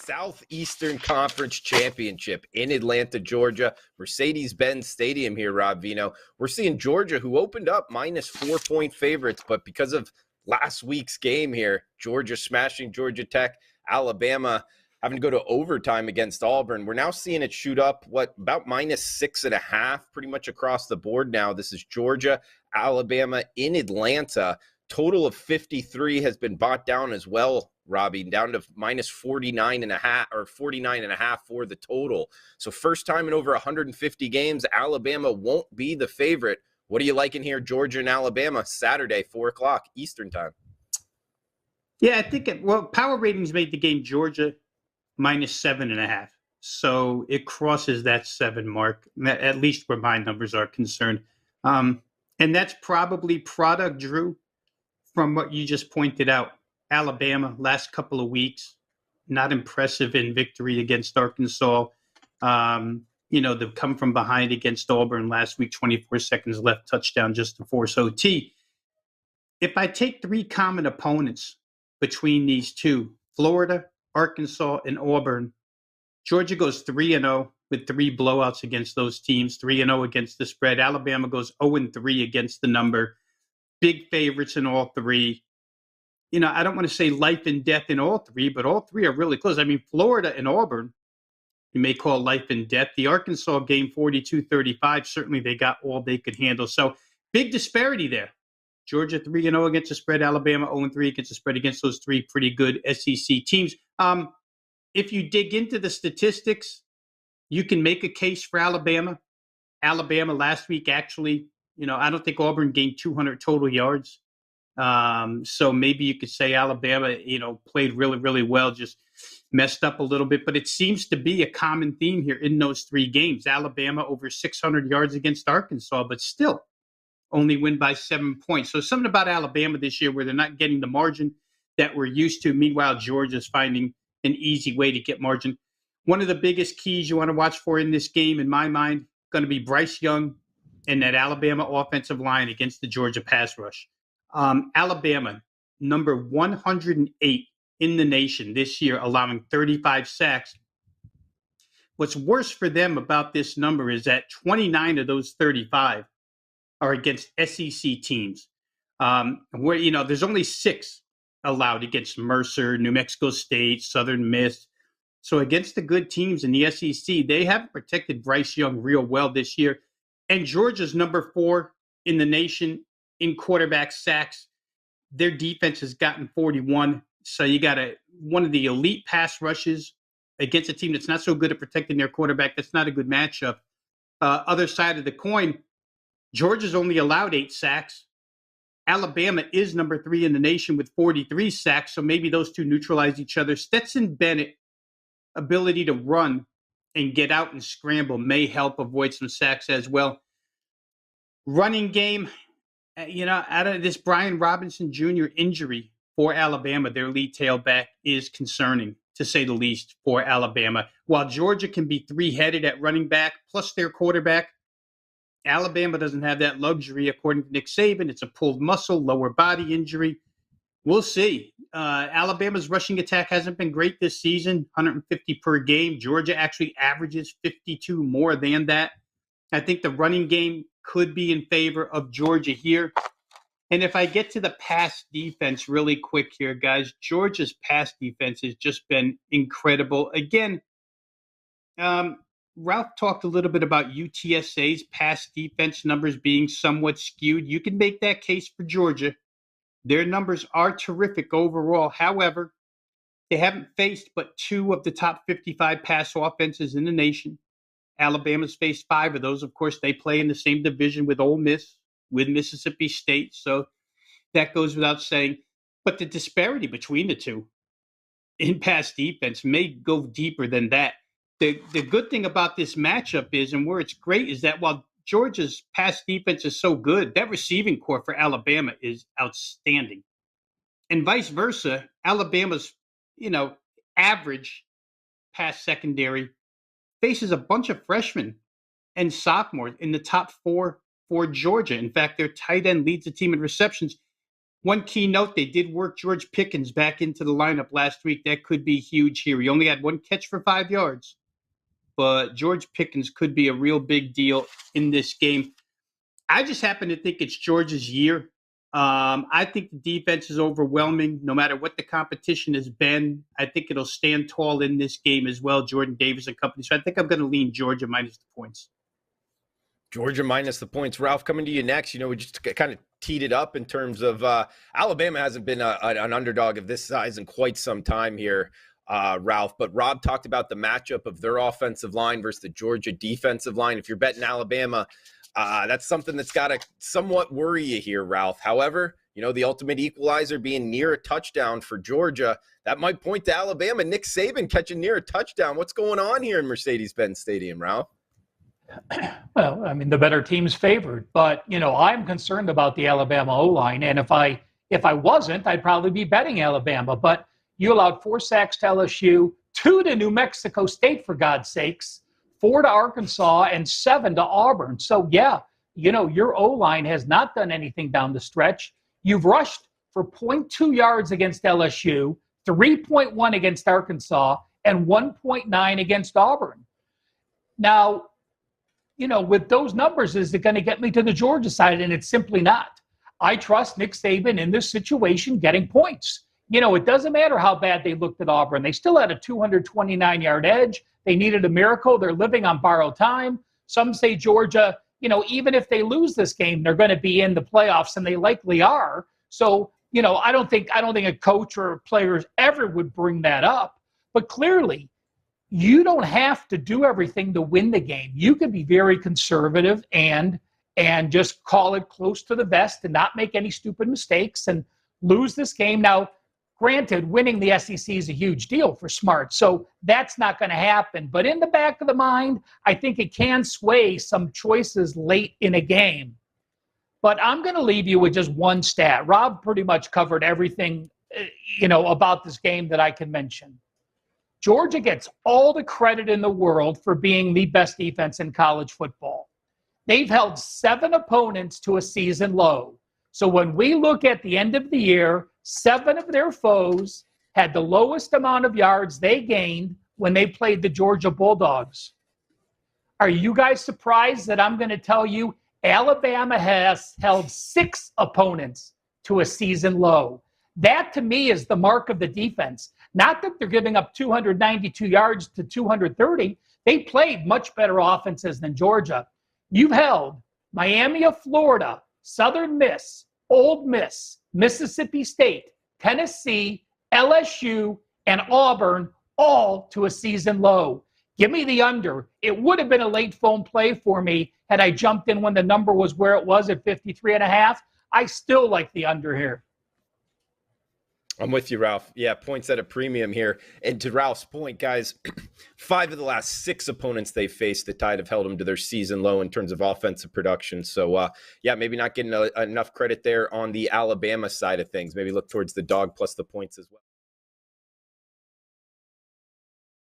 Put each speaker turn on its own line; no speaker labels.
Southeastern Conference Championship in Atlanta, Georgia, Mercedes-Benz Stadium here, Rob Vino. We're seeing Georgia, who opened up minus 4-point favorites, but because of last week's game here, Georgia smashing Georgia Tech, Alabama having to go to overtime against Auburn. We're now seeing it shoot up, about minus 6.5, pretty much across the board now. This is Georgia, Alabama in Atlanta. Total of 53 has been bought down as well, Robbie, down to minus 49.5 or 49.5 for the total. So first time in over 150 games, Alabama won't be the favorite. What are you liking here, Georgia and Alabama, Saturday, 4 o'clock Eastern time?
Yeah, I think Power Ratings made the game Georgia minus 7.5. So it crosses that 7 mark, at least where my numbers are concerned. And that's probably product, Drew, from what you just pointed out. Alabama, last couple of weeks, not impressive in victory against Arkansas. They've come from behind against Auburn last week, 24 seconds left, touchdown just to force OT. If I take 3 common opponents between these two, Florida, Arkansas, and Auburn, Georgia goes 3-0 with 3 blowouts against those teams, 3-0 against the spread. Alabama goes 0-3 against the number. Big favorites in all 3. I don't want to say life and death in all 3, but all 3 are really close. I mean, Florida and Auburn, you may call life and death. The Arkansas game, 42-35, certainly they got all they could handle. So big disparity there. Georgia 3-0 against the spread. Alabama 0-3 against the spread against those 3 pretty good SEC teams. If you dig into the statistics, you can make a case for Alabama. Alabama last week, actually, I don't think Auburn gained 200 total yards. So maybe you could say Alabama, played really, really well, just messed up a little bit. But it seems to be a common theme here in those 3 games. Alabama over 600 yards against Arkansas, but still only win by 7 points. So something about Alabama this year where they're not getting the margin that we're used to. Meanwhile, Georgia's finding an easy way to get margin. One of the biggest keys you want to watch for in this game, in my mind, going to be Bryce Young and that Alabama offensive line against the Georgia pass rush. Alabama, number 108 in the nation this year, allowing 35 sacks. What's worse for them about this number is that 29 of those 35 are against SEC teams, where, there's only 6 allowed against Mercer, New Mexico State, Southern Miss. So against the good teams in the SEC, they haven't protected Bryce Young real well this year. And Georgia's number 4 in the nation in quarterback sacks. Their defense has gotten 41. So you got one of the elite pass rushes against a team that's not so good at protecting their quarterback. That's not a good matchup. Other side of the coin, Georgia's only allowed 8 sacks. Alabama is number 3 in the nation with 43 sacks. So maybe those two neutralize each other. Stetson Bennett, ability to run and get out and scramble may help avoid some sacks as well. Running game, out of this Brian Robinson Jr. injury for Alabama, their lead tailback, is concerning, to say the least, for Alabama. While Georgia can be 3-headed at running back, plus their quarterback, Alabama doesn't have that luxury, according to Nick Saban. It's a pulled muscle, lower body injury. We'll see. Alabama's rushing attack hasn't been great this season, 150 per game. Georgia actually averages 52 more than that. I think the running game could be in favor of Georgia here. And if I get to the pass defense really quick here, guys, Georgia's pass defense has just been incredible. Again, Ralph talked a little bit about UTSA's pass defense numbers being somewhat skewed. You can make that case for Georgia. Their numbers are terrific overall. However, they haven't faced but 2 of the top 55 pass offenses in the nation. Alabama's faced 5 of those. Of course, they play in the same division with Ole Miss, with Mississippi State. So that goes without saying. But the disparity between the two in pass defense may go deeper than that. The good thing about this matchup is, and where it's great, is that while Georgia's pass defense is so good, that receiving core for Alabama is outstanding. And vice versa, Alabama's, average pass secondary faces a bunch of freshmen and sophomores in the top 4 for Georgia. In fact, their tight end leads the team in receptions. One key note, they did work George Pickens back into the lineup last week. That could be huge here. He only had one catch for 5 yards, but George Pickens could be a real big deal in this game. I just happen to think it's Georgia's year. I think the defense is overwhelming no matter what the competition has been. I think it'll stand tall in this game as well, Jordan Davis and company. So I think I'm going to lean Georgia minus the points.
Georgia minus the points. Ralph, coming to you next. We just kind of teed it up in terms of Alabama hasn't been an underdog of this size in quite some time here, Ralph. But Rob talked about the matchup of their offensive line versus the Georgia defensive line. If you're betting Alabama, that's something that's got to somewhat worry you here, Ralph. However, the ultimate equalizer being near a touchdown for Georgia, that might point to Alabama. Nick Saban catching near a touchdown. What's going on here in Mercedes-Benz Stadium, Ralph?
Well, I mean, the better team's favored, but I'm concerned about the Alabama O-line, and if I wasn't, I'd probably be betting Alabama. But you allowed 4 sacks to LSU, 2 to New Mexico State, for God's sakes, 4 to Arkansas, and 7 to Auburn. So yeah, your O-line has not done anything down the stretch. You've rushed for 0.2 yards against LSU, 3.1 against Arkansas, and 1.9 against Auburn. Now, with those numbers, is it going to get me to the Georgia side? And it's simply not. I trust Nick Saban in this situation getting points. It doesn't matter how bad they looked at Auburn. They still had a 229-yard edge. They needed a miracle. They're living on borrowed time. Some say Georgia, even if they lose this game, they're going to be in the playoffs, and they likely are. So, I don't think a coach or players ever would bring that up. But clearly, you don't have to do everything to win the game. You can be very conservative and just call it close to the vest and not make any stupid mistakes and lose this game. Now, granted, winning the SEC is a huge deal for Smart, so that's not going to happen. But in the back of the mind, I think it can sway some choices late in a game. But I'm going to leave you with just one stat. Rob pretty much covered everything, about this game that I can mention. Georgia gets all the credit in the world for being the best defense in college football. They've held 7 opponents to a season low. So when we look at the end of the year, 7 of their foes had the lowest amount of yards they gained when they played the Georgia Bulldogs. Are you guys surprised that I'm going to tell you Alabama has held 6 opponents to a season low? That, to me, is the mark of the defense. Not that they're giving up 292 yards to 230. They played much better offenses than Georgia. You've held Miami of Florida, Southern Miss, Ole Miss, Mississippi State, Tennessee, LSU, and Auburn all to a season low. Give me the under. It would have been a late phone play for me had I jumped in when the number was where it was at 53.5. I still like the under here.
I'm with you, Ralph. Yeah, points at a premium here. And to Ralph's point, guys, 5 of the last 6 opponents they faced, the Tide have held them to their season low in terms of offensive production. So, maybe not getting enough credit there on the Alabama side of things. Maybe look towards the dog plus the points as well.